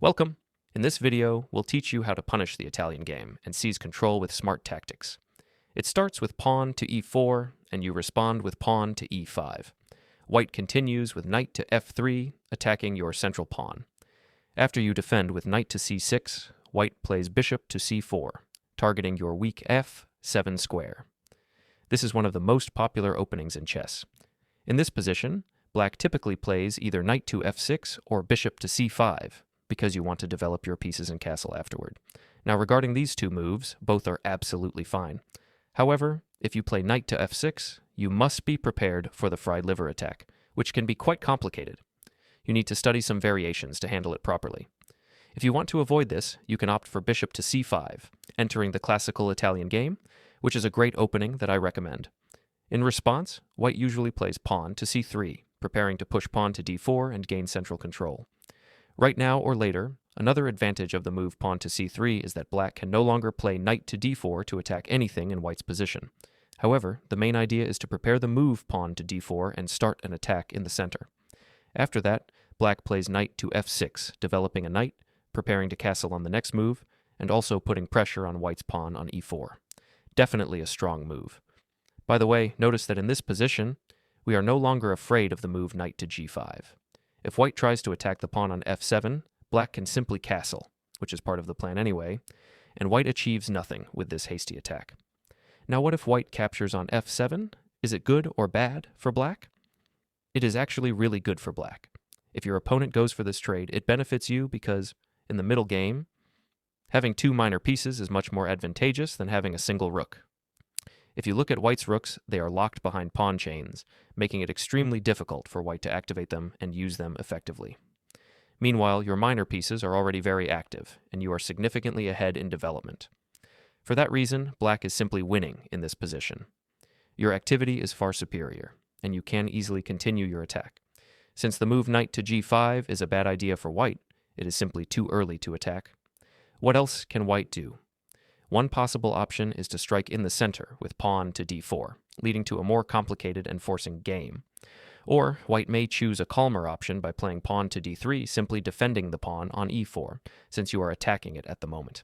Welcome! In this video, we'll teach you how to punish the Italian game and seize control with smart tactics. It starts with pawn to e4, and you respond with pawn to e5. White continues with knight to f3, attacking your central pawn. After you defend with knight to c6, white plays bishop to c4, targeting your weak f7 square. This is one of the most popular openings in chess. In this position, black typically plays either knight to f6 or bishop to c5, because you want to develop your pieces and castle afterward. Now, regarding these two moves, both are absolutely fine. However, if you play knight to f6, you must be prepared for the fried liver attack, which can be quite complicated. You need to study some variations to handle it properly. If you want to avoid this, you can opt for bishop to c5, entering the classical Italian game, which is a great opening that I recommend. In response, white usually plays pawn to c3, preparing to push pawn to d4 and gain central control. Right now or later, another advantage of the move pawn to c3 is that black can no longer play knight to d4 to attack anything in white's position. However, the main idea is to prepare the move pawn to d4 and start an attack in the center. After that, black plays knight to f6, developing a knight, preparing to castle on the next move, and also putting pressure on white's pawn on e4. Definitely a strong move. By the way, notice that in this position, we are no longer afraid of the move knight to g5. If white tries to attack the pawn on f7, black can simply castle, which is part of the plan anyway, and white achieves nothing with this hasty attack. Now what if white captures on f7? Is it good or bad for black? It is actually really good for black. If your opponent goes for this trade, it benefits you because, in the middle game, having two minor pieces is much more advantageous than having a single rook. If you look at white's rooks, they are locked behind pawn chains, making it extremely difficult for white to activate them and use them effectively. Meanwhile, your minor pieces are already very active, and you are significantly ahead in development. For that reason, black is simply winning in this position. Your activity is far superior, and you can easily continue your attack. Since the move knight to g5 is a bad idea for white, it is simply too early to attack. What else can white do? One possible option is to strike in the center with pawn to d4, leading to a more complicated and forcing game. Or white may choose a calmer option by playing pawn to d3, simply defending the pawn on e4, since you are attacking it at the moment.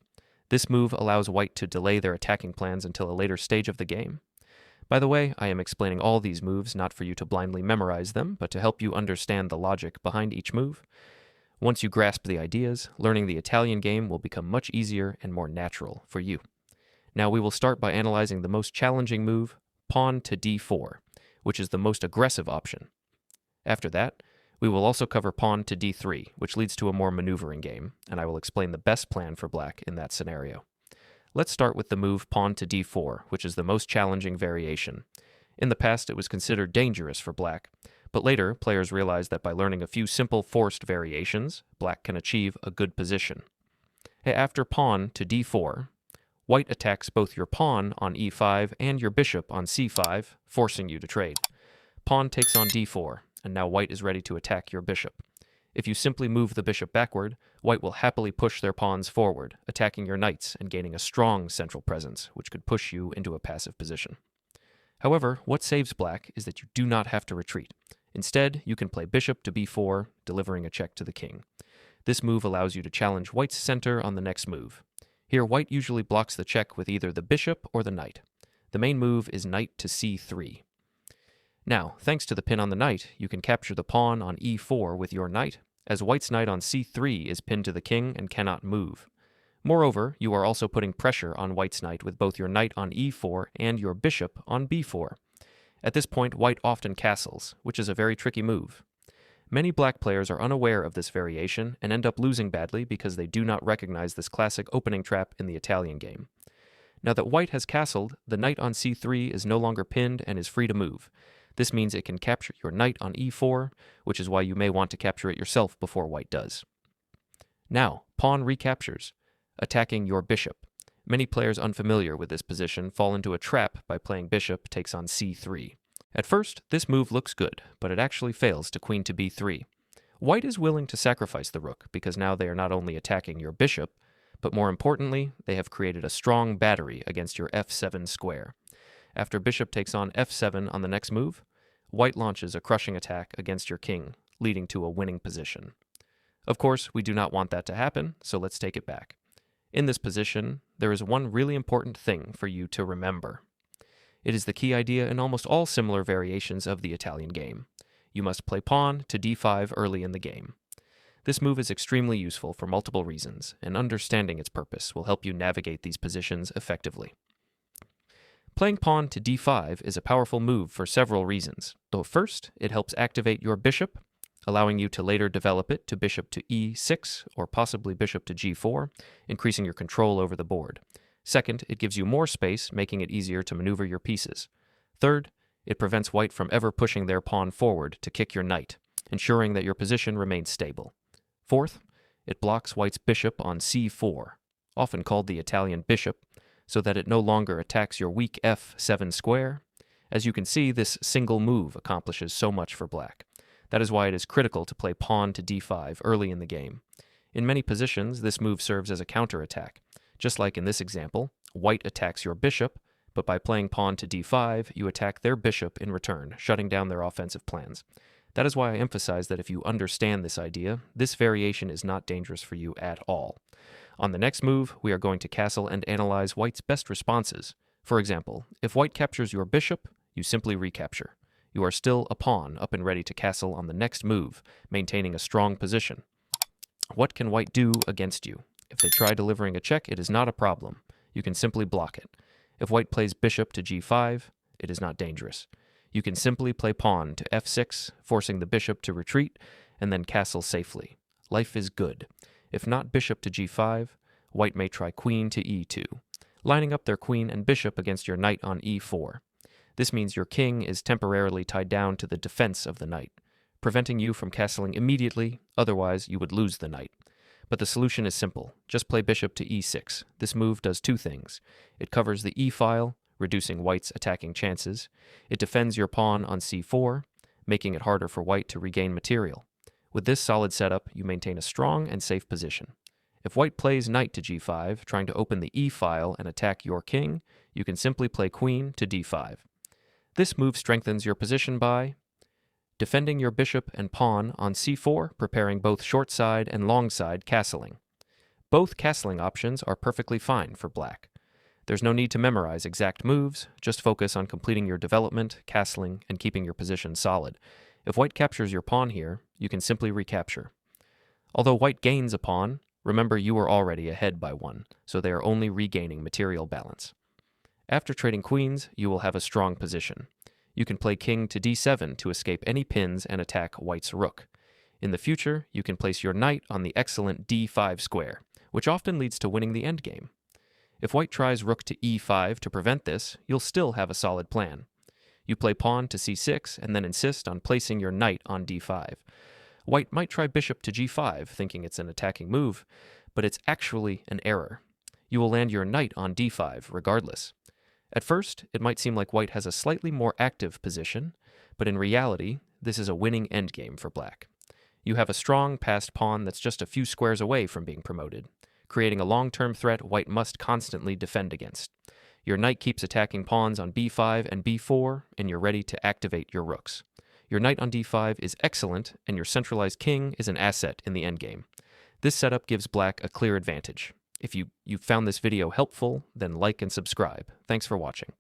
This move allows white to delay their attacking plans until a later stage of the game. By the way, I am explaining all these moves not for you to blindly memorize them, but to help you understand the logic behind each move. Once you grasp the ideas, learning the Italian game will become much easier and more natural for you. Now we will start by analyzing the most challenging move, pawn to d4, which is the most aggressive option. After that, we will also cover pawn to d3, which leads to a more maneuvering game, and I will explain the best plan for black in that scenario. Let's start with the move pawn to d4, which is the most challenging variation. In the past, it was considered dangerous for black, but later, players realized that by learning a few simple forced variations, black can achieve a good position. After pawn to d4, white attacks both your pawn on e5 and your bishop on c5, forcing you to trade. Pawn takes on d4, and now white is ready to attack your bishop. If you simply move the bishop backward, white will happily push their pawns forward, attacking your knights and gaining a strong central presence, which could push you into a passive position. However, what saves black is that you do not have to retreat. Instead, you can play bishop to b4, delivering a check to the king. This move allows you to challenge white's center on the next move. Here, white usually blocks the check with either the bishop or the knight. The main move is knight to c3. Now, thanks to the pin on the knight, you can capture the pawn on e4 with your knight, as white's knight on c3 is pinned to the king and cannot move. Moreover, you are also putting pressure on white's knight with both your knight on e4 and your bishop on b4. At this point, white often castles, which is a very tricky move. Many black players are unaware of this variation and end up losing badly because they do not recognize this classic opening trap in the Italian game. Now that white has castled, the knight on c3 is no longer pinned and is free to move. This means it can capture your knight on e4, which is why you may want to capture it yourself before white does. Now, pawn recaptures, attacking your bishop. Many players unfamiliar with this position fall into a trap by playing bishop takes on c3. At first, this move looks good, but it actually fails to queen to b3. White is willing to sacrifice the rook because now they are not only attacking your bishop, but more importantly, they have created a strong battery against your f7 square. After bishop takes on f7 on the next move, white launches a crushing attack against your king, leading to a winning position. Of course, we do not want that to happen, so let's take it back. In this position, there is one really important thing for you to remember. It is the key idea in almost all similar variations of the Italian game. You must play pawn to d5 early in the game. This move is extremely useful for multiple reasons, and understanding its purpose will help you navigate these positions effectively. Playing pawn to d5 is a powerful move for several reasons. Though first, it helps activate your bishop, allowing you to later develop it to bishop to e6 or possibly bishop to g4, increasing your control over the board. Second, it gives you more space, making it easier to maneuver your pieces. Third, it prevents white from ever pushing their pawn forward to kick your knight, ensuring that your position remains stable. Fourth, it blocks white's bishop on c4, often called the Italian bishop, so that it no longer attacks your weak f7 square. As you can see, this single move accomplishes so much for black. That is why it is critical to play pawn to d5 early in the game. In many positions, this move serves as a counterattack. Just like in this example, white attacks your bishop, but by playing pawn to d5, you attack their bishop in return, shutting down their offensive plans. That is why I emphasize that if you understand this idea, this variation is not dangerous for you at all. On the next move, we are going to castle and analyze white's best responses. For example, if white captures your bishop, you simply recapture. You are still a pawn up and ready to castle on the next move, maintaining a strong position. What can white do against you? If they try delivering a check, it is not a problem. You can simply block it. If white plays bishop to g5, it is not dangerous. You can simply play pawn to f6, forcing the bishop to retreat, and then castle safely. Life is good. If not bishop to g5, white may try queen to e2, lining up their queen and bishop against your knight on e4. This means your king is temporarily tied down to the defense of the knight, preventing you from castling immediately, otherwise you would lose the knight. But the solution is simple. Just play bishop to e6. This move does two things. It covers the e-file, reducing white's attacking chances. It defends your pawn on c4, making it harder for white to regain material. With this solid setup, you maintain a strong and safe position. If white plays knight to g5, trying to open the e-file and attack your king, you can simply play queen to d5. This move strengthens your position by defending your bishop and pawn on c4, preparing both short side and long side castling. Both castling options are perfectly fine for black. There's no need to memorize exact moves, just focus on completing your development, castling, and keeping your position solid. If white captures your pawn here, you can simply recapture. Although white gains a pawn, remember you are already ahead by one, so they are only regaining material balance. After trading queens, you will have a strong position. You can play king to d7 to escape any pins and attack white's rook. In the future, you can place your knight on the excellent d5 square, which often leads to winning the endgame. If white tries rook to e5 to prevent this, you'll still have a solid plan. You play pawn to c6 and then insist on placing your knight on d5. White might try bishop to g5, thinking it's an attacking move, but it's actually an error. You will land your knight on d5 regardless. At first, it might seem like white has a slightly more active position, but in reality, this is a winning endgame for black. You have a strong passed pawn that's just a few squares away from being promoted, creating a long-term threat white must constantly defend against. Your knight keeps attacking pawns on b5 and b4, and you're ready to activate your rooks. Your knight on d5 is excellent, and your centralized king is an asset in the endgame. This setup gives black a clear advantage. If you found this video helpful, then like and subscribe. Thanks for watching.